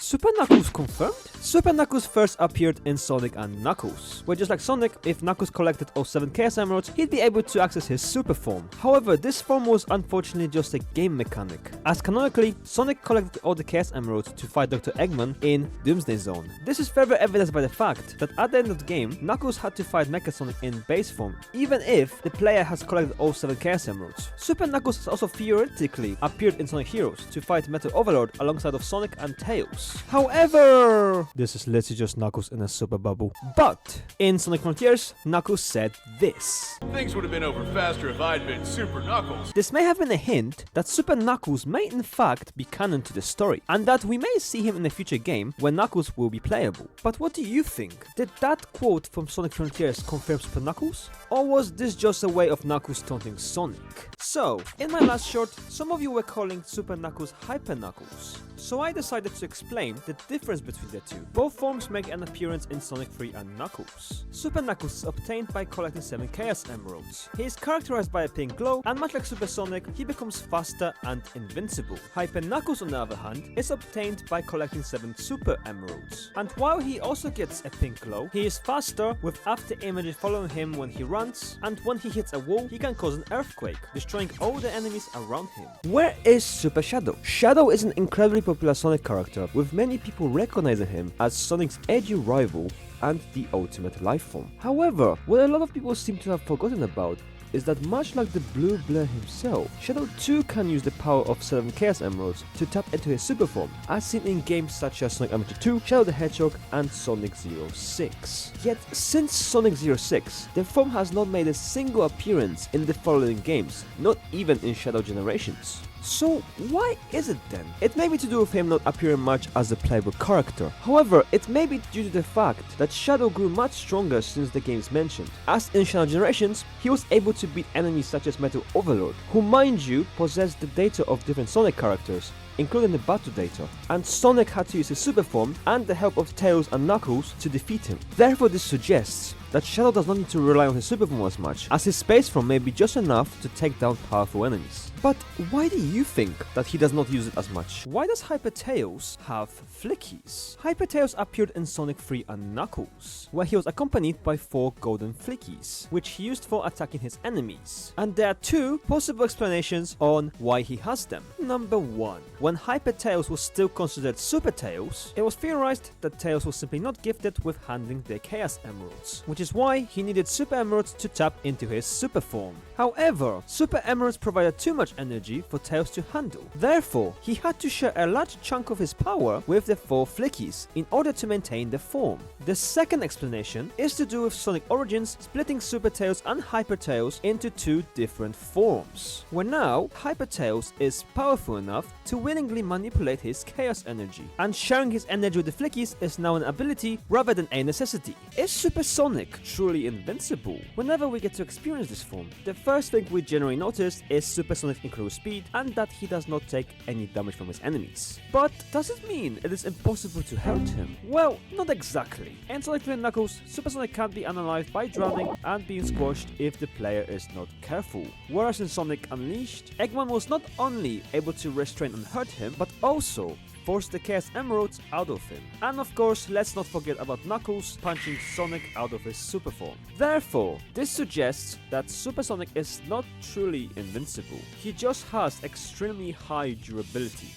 Super Knuckles confirmed? Super Knuckles first appeared in Sonic and Knuckles, where just like Sonic, if Knuckles collected all 7 Chaos Emeralds, he'd be able to access his super form. However, this form was unfortunately just a game mechanic, as canonically, Sonic collected all the Chaos Emeralds to fight Dr. Eggman in Doomsday Zone. This is further evidenced by the fact that at the end of the game, Knuckles had to fight Mecha Sonic in base form, even if the player has collected all 7 Chaos Emeralds. Super Knuckles has also theoretically appeared in Sonic Heroes to fight Metal Overlord alongside of Sonic and Tails. However, this is literally just Knuckles in a super bubble. But in Sonic Frontiers, Knuckles said this. Things would have been over faster if I'd been Super Knuckles. This may have been a hint that Super Knuckles may in fact be canon to the story, and that we may see him in a future game where Knuckles will be playable. But what do you think? Did that quote from Sonic Frontiers confirm Super Knuckles? Or was this just a way of Knuckles taunting Sonic? So, in my last short, some of you were calling Super Knuckles Hyper Knuckles. So I decided to explain the difference between the two. Both forms make an appearance in Sonic 3 and Knuckles. Super Knuckles is obtained by collecting 7 Chaos Emeralds. He is characterized by a pink glow, and much like Super Sonic, he becomes faster and invincible. Hyper Knuckles, on the other hand, is obtained by collecting 7 Super Emeralds. And while he also gets a pink glow, he is faster with after images following him when he runs, and when he hits a wall, he can cause an earthquake, destroying all the enemies around him. Where is Super Shadow? Shadow is an incredibly popular Sonic character, with many people recognizing him as Sonic's edgy rival and the ultimate life form. However, what a lot of people seem to have forgotten about is that much like the Blue Blur himself, Shadow too can use the power of 7 Chaos Emeralds to tap into his super form, as seen in games such as Sonic Adventure 2, Shadow the Hedgehog, and Sonic 06. Yet, since Sonic 06, the form has not made a single appearance in the following games, not even in Shadow Generations. So why is it then? It may be to do with him not appearing much as a playable character. However, it may be due to the fact that Shadow grew much stronger since the games mentioned, as in Shadow Generations, he was able to beat enemies such as Metal Overlord, who mind you possessed the data of different Sonic characters, including the battle data, and Sonic had to use his super form and the help of Tails and Knuckles to defeat him. Therefore, this suggests that Shadow does not need to rely on his super form as much, as his space form may be just enough to take down powerful enemies. But why do you think that he does not use it as much? Why does Hyper Tails have flickies? Hyper Tails appeared in Sonic 3 and Knuckles, where he was accompanied by 4 golden flickies, which he used for attacking his enemies. And there are 2 possible explanations on why he has them. Number 1. When Hyper Tails was still considered Super Tails, it was theorized that Tails was simply not gifted with handling the Chaos Emeralds, which is why he needed Super Emeralds to tap into his super form. However, Super Emeralds provided too much energy for Tails to handle. Therefore, he had to share a large chunk of his power with the 4 flickies in order to maintain the form. The second explanation is to do with Sonic Origins splitting Super Tails and Hyper Tails into 2 different forms, where now Hyper Tails is powerful enough to willingly manipulate his chaos energy, and sharing his energy with the flickies is now an ability rather than a necessity. Is Super Sonic truly invincible? Whenever we get to experience this form, the first thing we generally notice is Super Sonic's incredible speed and that he does not take any damage from his enemies. But does it mean it is impossible to hurt him? Well, not exactly. In Sonic 3 and Knuckles, Super Sonic can't be unalived by drowning and being squashed if the player is not careful. Whereas in Sonic Unleashed, Eggman was not only able to restrain and hurt him, but also force the Chaos Emeralds out of him. And of course, let's not forget about Knuckles punching Sonic out of his super form. Therefore, this suggests that Super Sonic is not truly invincible. He just has extremely high durability.